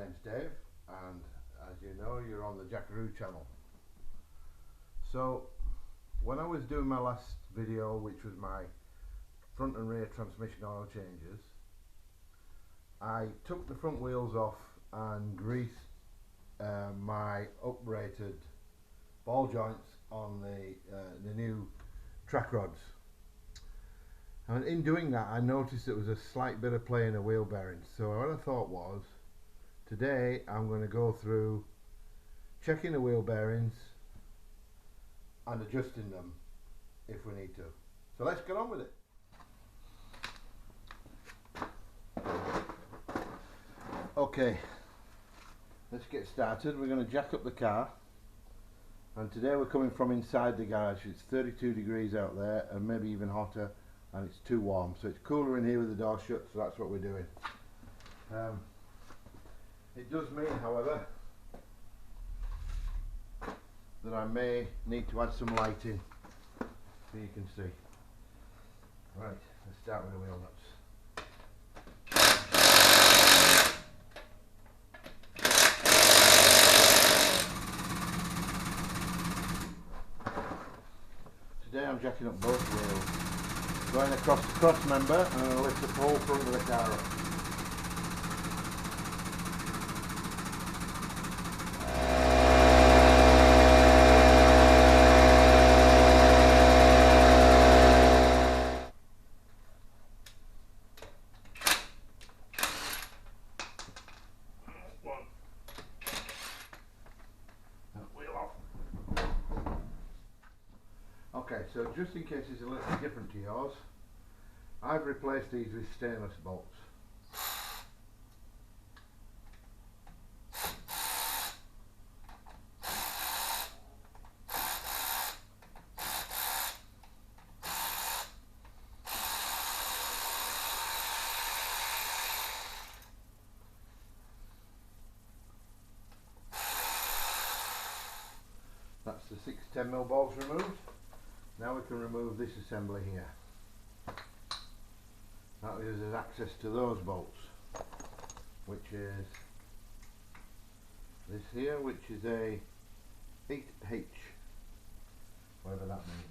name's Dave, and as you know, you're on the Jackaroo channel. So when I was doing my last video, which was my front and rear transmission oil changes, I took the front wheels off and greased my uprated ball joints on the new track rods. And in doing that, I noticed there was a slight bit of play in the wheel bearings. So what I thought was, today I'm going to go through checking the wheel bearings and adjusting them if we need to. So let's get on with it. Okay, let's get started. We're going to jack up the car, and today we're coming from inside the garage. It's 32 degrees out there and maybe even hotter, and it's too warm, so it's cooler in here with the door shut, so that's what we're doing. It does mean, however, that I may need to add some lighting so you can see. Right, let's start with the wheel nuts. Today I'm jacking up both wheels, going across the cross member, and I'm going to lift the whole front of the car up. Okay, so just in case it's a little different to yours, I've replaced these with stainless bolts. That's the 6 10mm bolts removed. Now we can remove this assembly here. That gives us access to those bolts, which is this here, which is a 8H, whatever that means.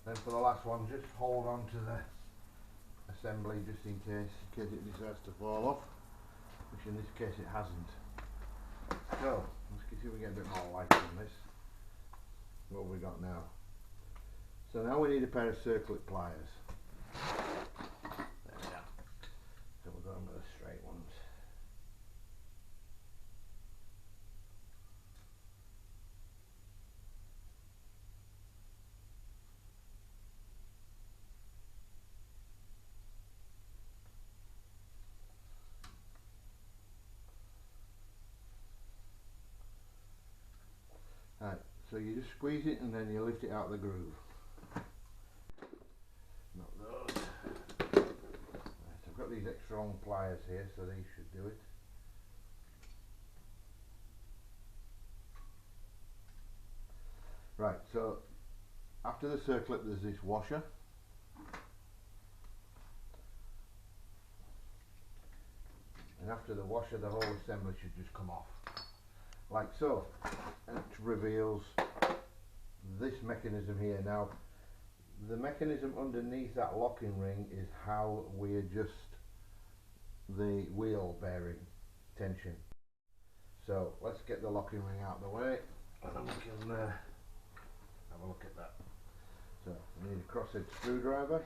Then for the last one, just hold on to the assembly just in case it decides to fall off, which in this case it hasn't. So let's see if we get a bit more light on this. What have we got now? So now we need a pair of circlip pliers. There we are. So we're going with the straight ones. Right, so you just squeeze it and then you lift it out of the groove. Not those. Right, I've got these extra long pliers here, so these should do it. Right, so after the circlip there's this washer. And after the washer the whole assembly should just come off. Like so, and it reveals this mechanism here. Now, the mechanism underneath that locking ring is how we adjust the wheel bearing tension. So let's get the locking ring out of the way, and then we can have a look at that. So we need a cross-edge screwdriver.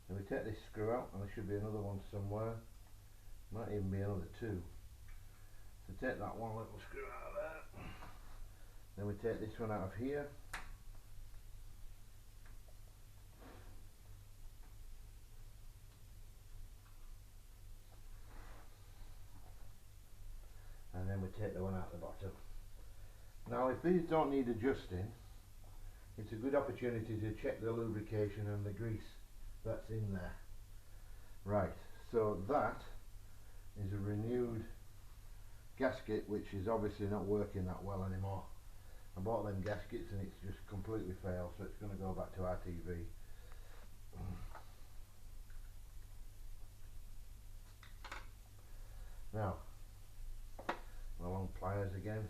And we take this screw out, and there should be another one somewhere. Might even be another 2. So take that one little screw out of there. Then we take this one out of here. And then we take the one out the bottom. Now if these don't need adjusting, it's a good opportunity to check the lubrication and the grease that's in there. Right, so that is a renewed gasket, which is obviously not working that well anymore. I bought them gaskets and it's just completely failed, so it's going to go back to RTV. Now, the long pliers again.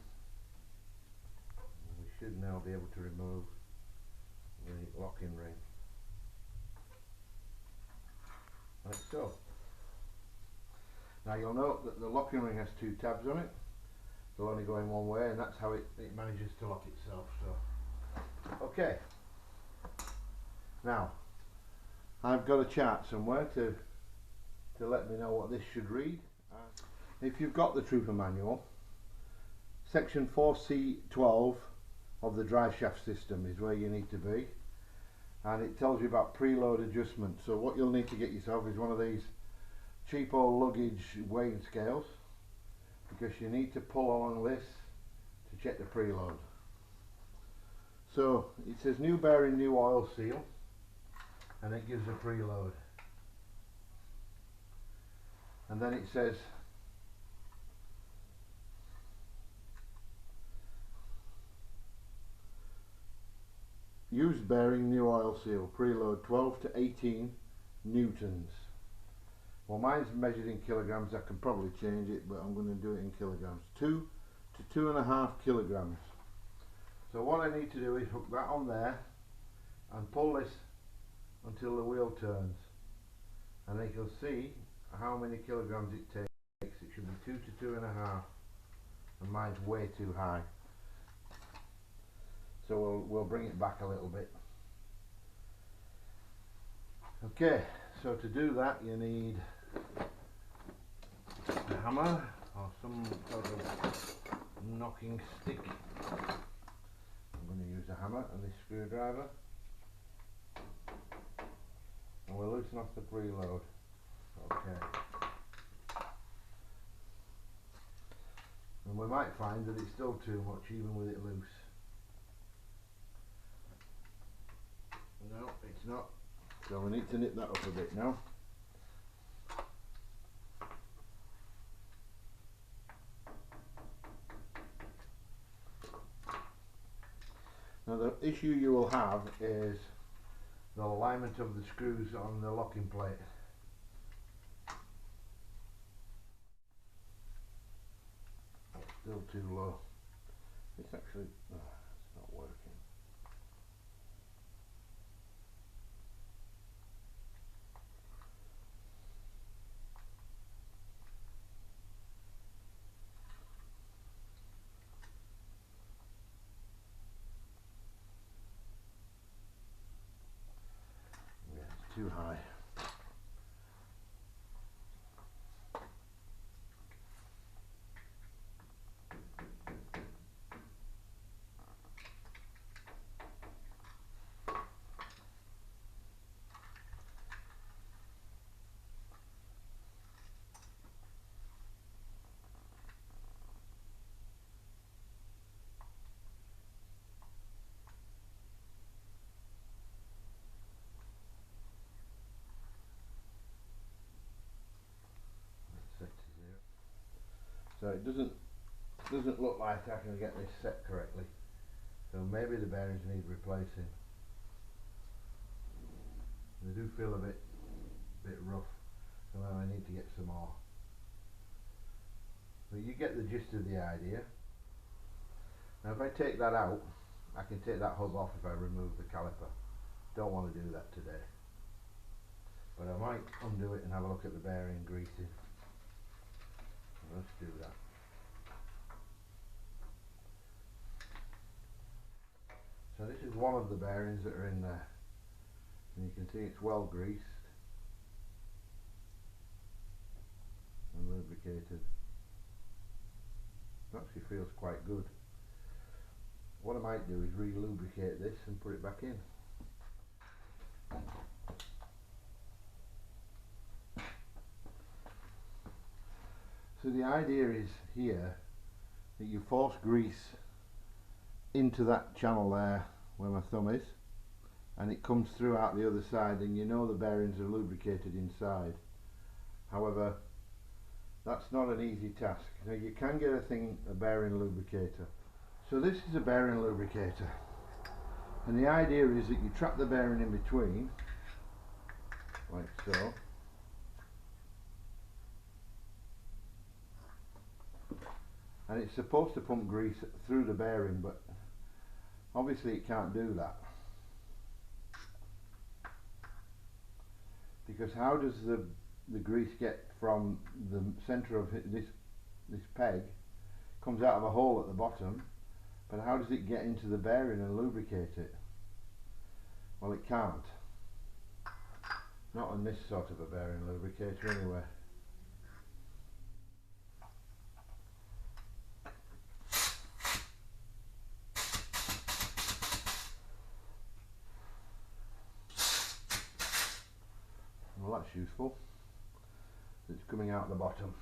We should now be able to remove the locking ring, like so. Now you'll note that the locking ring has two tabs on it. They'll only go in one way, and that's how it manages to lock itself. So, okay. Now, I've got a chart somewhere to let me know what this should read. If you've got the Trooper manual, section 4C12 of the drive shaft system is where you need to be, and it tells you about preload adjustment. So what you'll need to get yourself is one of these cheapo luggage weighing scales, because you need to pull along this to check the preload. So it says new bearing, new oil seal, and it gives a preload, and then it says used bearing, new oil seal, preload 12 to 18 newtons. Well, mine's measured in kilograms. I can probably change it, but I'm going to do it in kilograms. 2 to 2.5 kilograms. So what I need to do is hook that on there and pull this until the wheel turns, and then you'll see how many kilograms it takes. It should be 2 to 2.5, and mine's way too high. So we'll bring it back a little bit. Okay, so to do that you need a hammer or some sort of knocking stick. I'm going to use a hammer and this screwdriver, and we'll loosen off the preload. Okay. And we might find that it's still too much even with it loose. No, it's not. So we need to nip that up a bit now. Now the issue you will have is the alignment of the screws on the locking plate. It's still too low. It's actually, it's not working. Too high. So it doesn't look like I can get this set correctly. So maybe the bearings need replacing. They do feel a bit rough, so I need to get some more. But you get the gist of the idea. Now if I take that out, I can take that hub off if I remove the caliper. Don't want to do that today. But I might undo it and have a look at the bearing greasing. Let's do that. So this is one of the bearings that are in there, and you can see it's well greased and lubricated. It actually feels quite good. What I might do is re-lubricate this and put it back in. So the idea is here that you force grease into that channel there where my thumb is, and it comes through out the other side, and you know the bearings are lubricated inside. However, that's not an easy task. Now you can get a bearing lubricator. So this is a bearing lubricator, and the idea is that you trap the bearing in between, like so. And it's supposed to pump grease through the bearing, but obviously it can't do that. Because how does the grease get from the centre of this peg, comes out of a hole at the bottom, but how does it get into the bearing and lubricate it? Well, it can't. Not on this sort of a bearing lubricator anyway. Well, that's useful. It's coming out the bottom.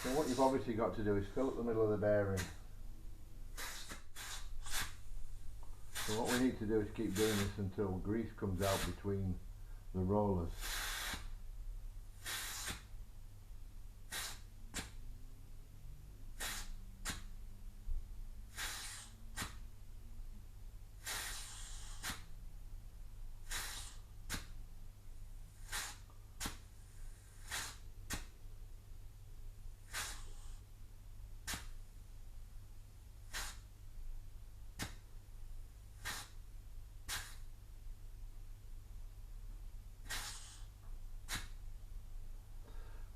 So what you've obviously got to do is fill up the middle of the bearing. So what we need to do is keep doing this until grease comes out between the rollers.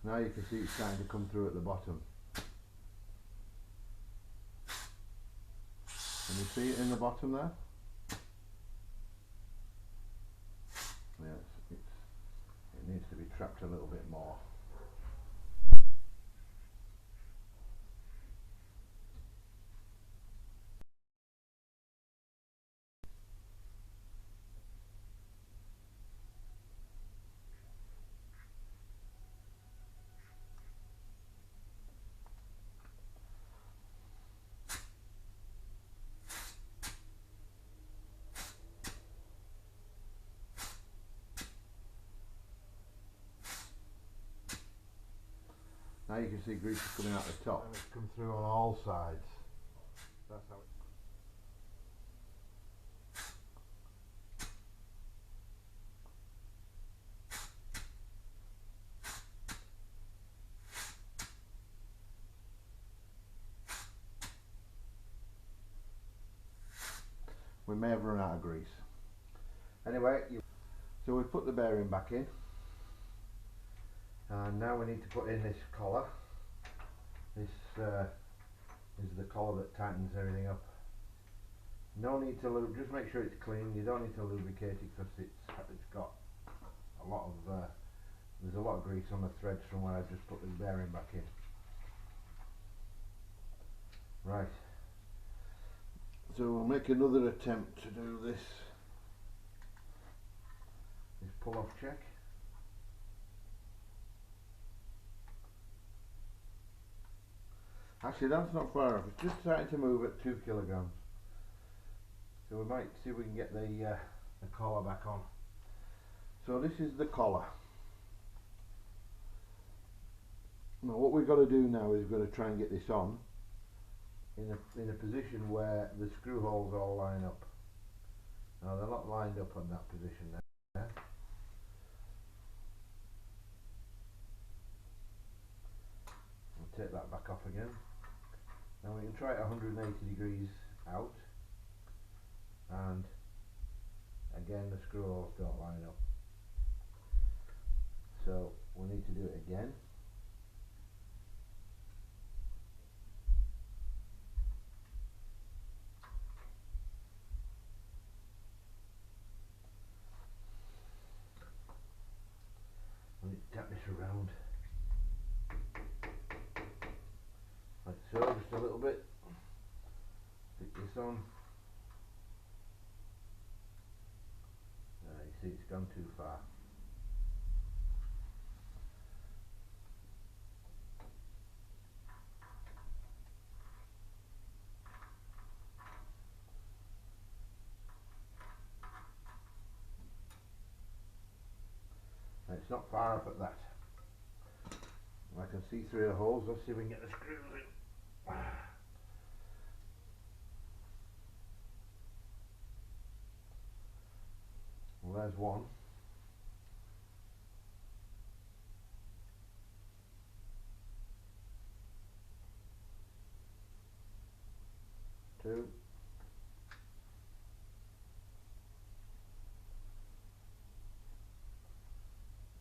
Now you can see it's starting to come through at the bottom. Can you see it in the bottom there? Yes, it needs to be trapped a little bit more. Now you can see grease is coming out the top, and it's come through on all sides. That's how it. We may have run out of grease. Anyway, so we've put the bearing back in. And now we need to put in this collar. This is the collar that tightens everything up. No need to just make sure it's clean. You don't need to lubricate it because it's got a lot of there's a lot of grease on the threads from when I just put the bearing back in. Right. So we'll make another attempt to do this pull-off check. Actually, that's not far off. It's just starting to move at 2 kilograms. So we might see if we can get the collar back on. So this is the collar. Now what we've got to do now is we've got to try and get this on in a position where the screw holes all line up. Now they're not lined up on that position there. We'll take that back off again. Now we can try it 180 degrees out, and again the screw holes don't line up. So we need to do it again. I need to tap this around like so, just a little bit. Stick this on. You see it's gone too far. It's not far up at that. I can see through the holes. Let's see if we can get the screws in. Well, there's one. Two.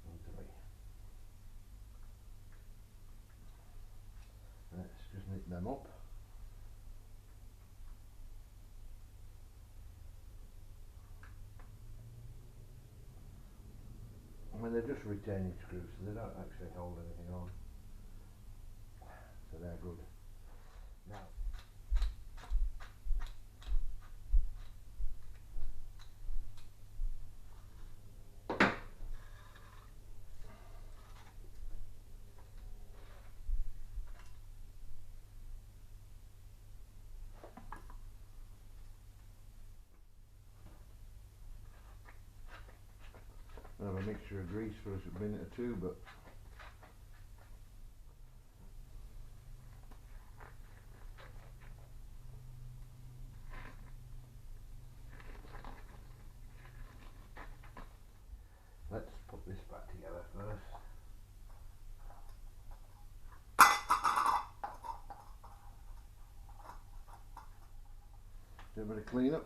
And three. Let's just knit them up. I mean, they're just retaining screws, so they don't actually hold anything on. So they're good. Now, I have a mixture of grease for a minute or two, but let's put this back together first. Do a bit of clean up.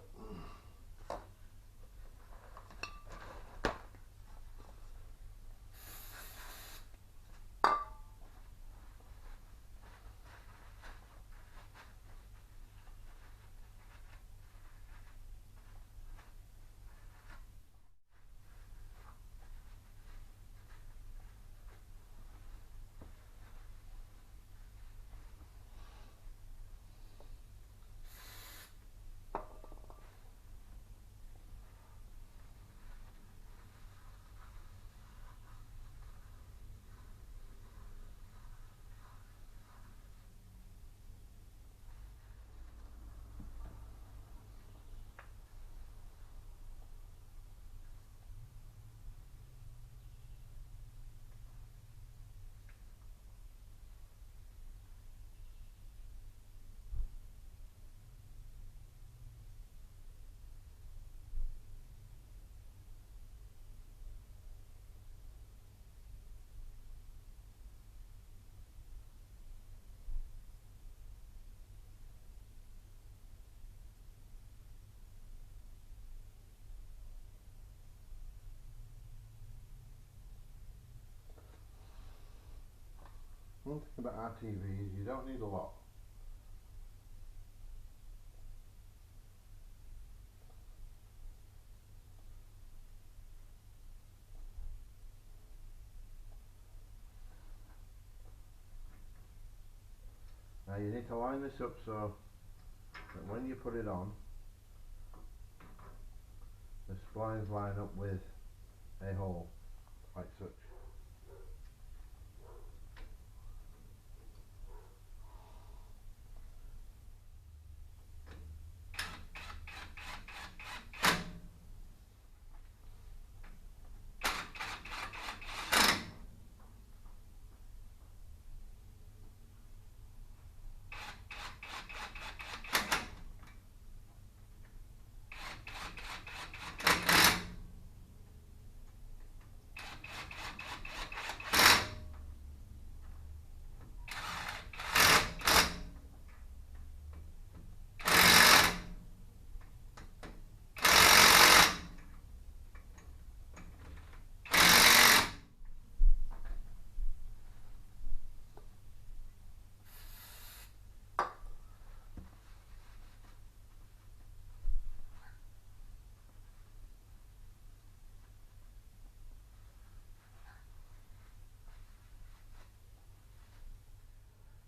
One thing about RTV is you don't need a lot. Now you need to line this up so that when you put it on, the splines line up with a hole, like such.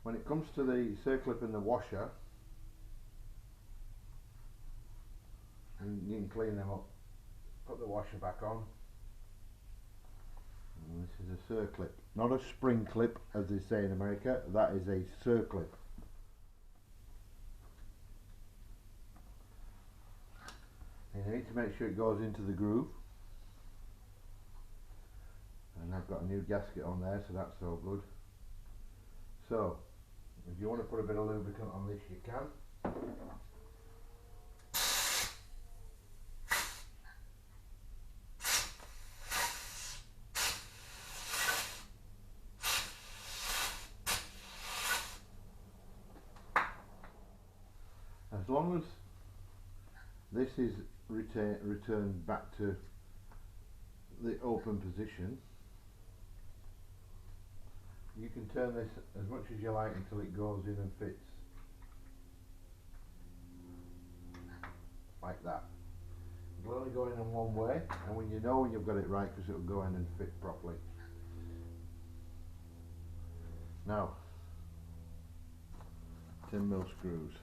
When it comes to the circlip and the washer, you can clean them up. Put the washer back on. And this is a circlip, not a spring clip as they say in America. That is a circlip. And you need to make sure it goes into the groove. I've got a new gasket on there, so that's so good. So if you want to put a bit of lubricant on this, you can. As long as this is returned back to the open position, you can turn this as much as you like until it goes in and fits. Like that. It'll only go in one way, and when you know you've got it right, because it'll go in and fit properly. Now, 10mm screws.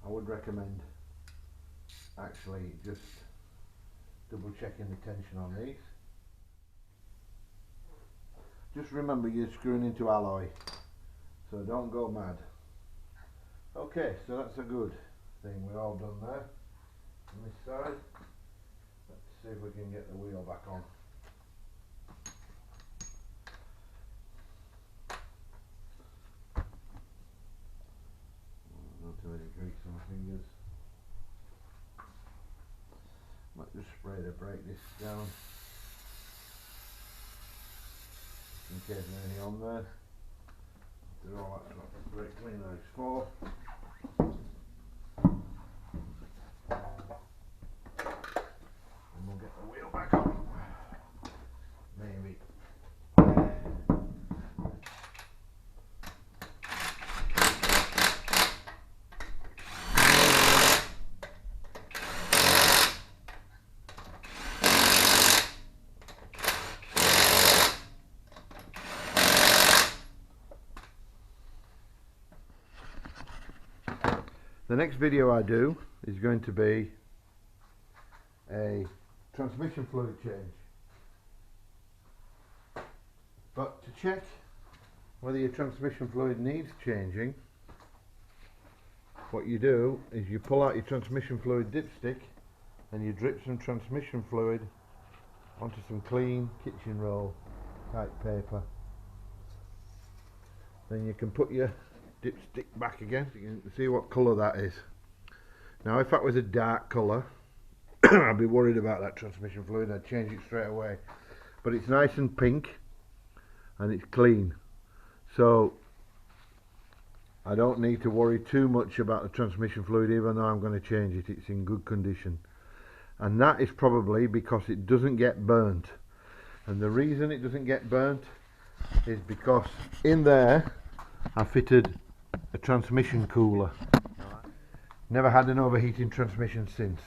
I would recommend actually just double checking the tension on these. Just remember you're screwing into alloy, so don't go mad. Okay, so that's a good thing. We're all done there on this side. Let's see if we can get the wheel back on. Not too many grease on my fingers. Might just spray to break this down in case there's anything on there. After all, that's what brake cleaner is for. And we'll get the wheel back on. Maybe. The next video I do is going to be a transmission fluid change. But to check whether your transmission fluid needs changing, what you do is you pull out your transmission fluid dipstick and you drip some transmission fluid onto some clean kitchen roll type paper. Then you can put your dipstick back again. You can see what colour that is. Now if that was a dark colour I'd be worried about that transmission fluid. I'd change it straight away, but it's nice and pink and it's clean, so I don't need to worry too much about the transmission fluid. Even though I'm going to change it, it's in good condition, and that is probably because it doesn't get burnt. And the reason it doesn't get burnt is because in there I fitted a transmission cooler. Never had an overheating transmission since,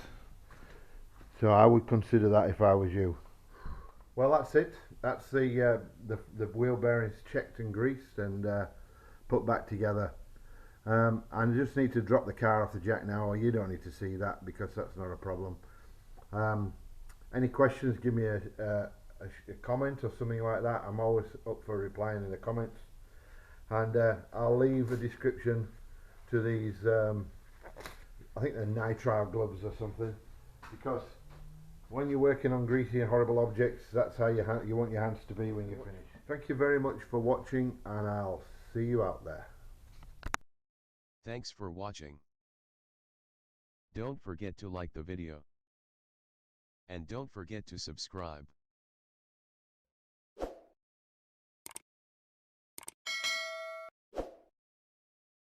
so I would consider that if I was you. Well, that's it. That's the wheel bearings checked and greased and put back together. I just need to drop the car off the jack now, or you don't need to see that because that's not a problem. Any questions, give me a comment or something like that. I'm always up for replying in the comments, and I'll leave a description to these I think they're nitrile gloves or something, because when you're working on greasy and horrible objects, that's how you want your hands to be when you're finished. Thank you very much for watching, and I'll see you out there. Thanks for watching. Don't forget to like the video. And don't forget to subscribe.